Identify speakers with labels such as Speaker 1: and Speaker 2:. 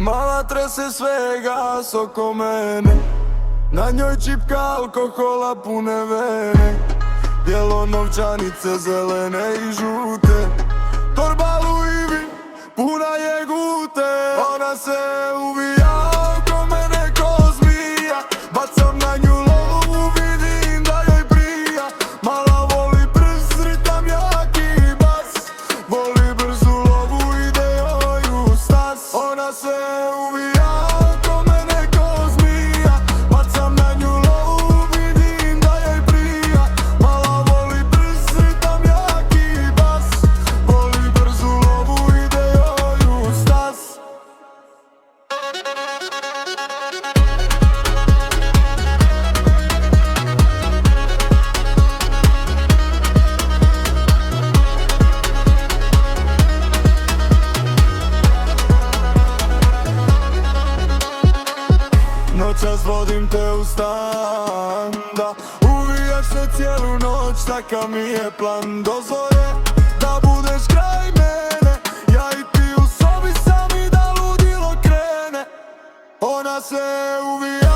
Speaker 1: Mala trese svega oko mene, na njoj čipka alkohola pune vene, bijelo novčanice zelene i žute, torba Louis V, puna je gute. Ona se uvija oko mene ko zmija, bacam na nju lovu, vidim da joj prija. Mala voli brz ritam, jaki bas, voli brzu lovu, ide joj u stas. Ona se uvija oko mene ko zmija, bacam na nju lovu, vidim da joj prija. Mala voli brz ritam, jaki bas, voli brzu lovu, ide joj u stas. Noćas vodim te u stan, da uvijaš se cijelu noć, takav mi je plan. Dozvolje da budeš kraj mene, ja i ti u sobi sami da ludilo krene. Ona se uvija